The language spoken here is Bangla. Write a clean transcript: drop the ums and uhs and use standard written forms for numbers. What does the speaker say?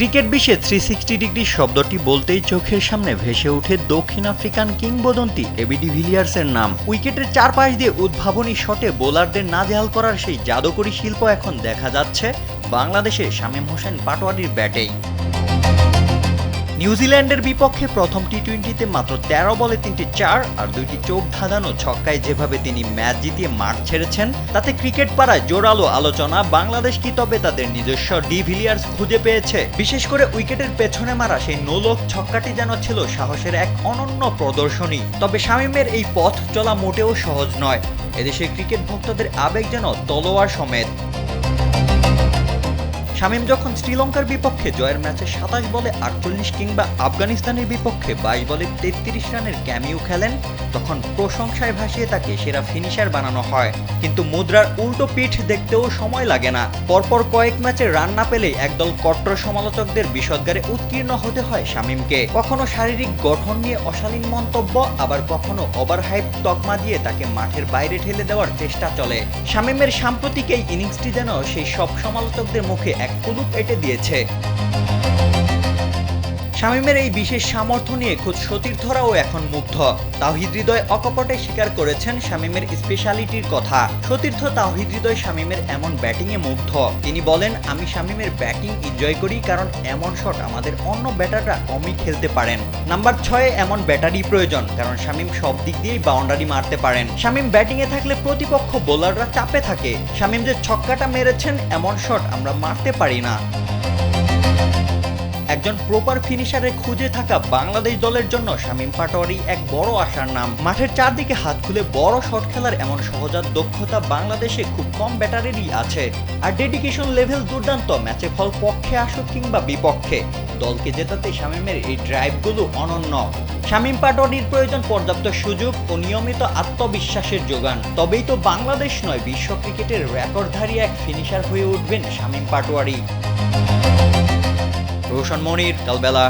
ক্রিকেট বিশ্বে 360 ডিগ্রি শব্দটি বলতেই চোখের সামনে ভেসে ওঠে দক্ষিণ আফ্রিকান কিংবদন্তি এবি ডিভিলিয়ার্সের নাম। উইকেটের চারপাশ দিয়ে উদ্ভাবনী শটে বোলারদের নাজেহাল করার সেই জাদুকরী শিল্প এখন দেখা যাচ্ছে বাংলাদেশের শামীম হোসেন পাটোয়ারির ব্যাটেই। নিউজিল্যান্ডের বিপক্ষে প্রথম টি-20তে মাত্র 13 বলে 3টি 4 আর 2টি চোখ ধাঁধানো ছক্কায় যেভাবে তিনি ম্যাচ জিতিয়ে মাঠ ছেড়েছেন, তাতে ক্রিকেট পাড়ায় জোরালো আলোচনা। বাংলাদেশ কি তবে তাদের নিজস্ব ডিভিলিয়ার্স খুঁজে পেয়েছে? বিশেষ করে উইকেটের পেছনে মারা সেই নোলক ছক্কাটি যেন ছিল সাহসের এক অনন্য প্রদর্শনী। তবে শামীমের এই পথ চলা মোটেও সহজ নয়। এদেশের ক্রিকেট ভক্তদের আবেগ যেন তলোয়ার সমেত। শামীম যখন শ্রীলঙ্কার বিপক্ষে জয়ের ম্যাচে 27 বলে 48 কিংবা আফগানিস্তানের বিপক্ষে 22 বলে 33 রানের ক্যামিও খেলেন, তখন প্রশংসায় ভাসিয়ে তাকে সেরা ফিনিশার বানানো হয়। কিন্তু মুদ্রার উল্টো পিঠ দেখতেও সময় লাগে না। পরপর কয়েক ম্যাচে রান না পেলেই একদল কট্টর সমালোচকদের বিষদগারে উৎকীর্ণ হতে হয় শামীমকে। কখনো শারীরিক গঠন নিয়ে অশালীন মন্তব্য, আবার কখনো ওভারহাইপ তকমা দিয়ে তাকে মাঠের বাইরে ঠেলে দেওয়ার চেষ্টা চলে। শামীমের সাম্প্রতিক এই ইনিংসটি যেন সেই সব সমালোচকদের মুখে এক কুলুপ এঁটে দিয়েছে। শামীমের এই বিশেষ সামর্থ্য নিয়ে খোদ সতীর্থরাও এখন মুগ্ধ। তাওহিদ হৃদয় অকপটে স্বীকার করেছেন শামীমের স্পেশালিটির কথা। সতীর্থ তাওহিদ হৃদয় শামীমের এমন ব্যাটিংয়ে মুগ্ধ। তিনি বলেন, আমি শামীমের ব্যাটিং এনজয় করি, কারণ এমন শট আমাদের অন্য ব্যাটাররা কমই খেলতে পারেন। নাম্বার 6-এ এমন ব্যাটারই প্রয়োজন, কারণ শামীম সব দিক দিয়েই বাউন্ডারি মারতে পারেন। শামীম ব্যাটিংয়ে থাকলে প্রতিপক্ষ বোলাররা চাপে থাকে। শামীম যে ছক্কাটা মেরেছেন, এমন শট আমরা মারতে পারি না। একজন প্রপার ফিনিশারে খুঁজে থাকা বাংলাদেশ দলের জন্য শামীম পাটোয়ারি এক বড় আশার নাম। মাঠের চারদিকে হাত খুলে বড় শট খেলার এমন সহজাত দক্ষতা বাংলাদেশে খুব কম ব্যাটারেরই আছে। আর ডেডিকেশন লেভেল দুর্দান্ত। ম্যাচে ফল পক্ষে আসুক কিংবা বিপক্ষে, দলকে জেতাতে শামীমের এই ড্রাইভগুলো অনন্য। শামীম পাটোয়ারির প্রয়োজন পর্যাপ্ত সুযোগ ও নিয়মিত আত্মবিশ্বাসের যোগান। তবেই তো বাংলাদেশ নয়, বিশ্ব ক্রিকেটের রেকর্ডধারী এক ফিনিশার হয়ে উঠবেন শামীম পাটোয়ারি। রোশন মনির, কালবেলা।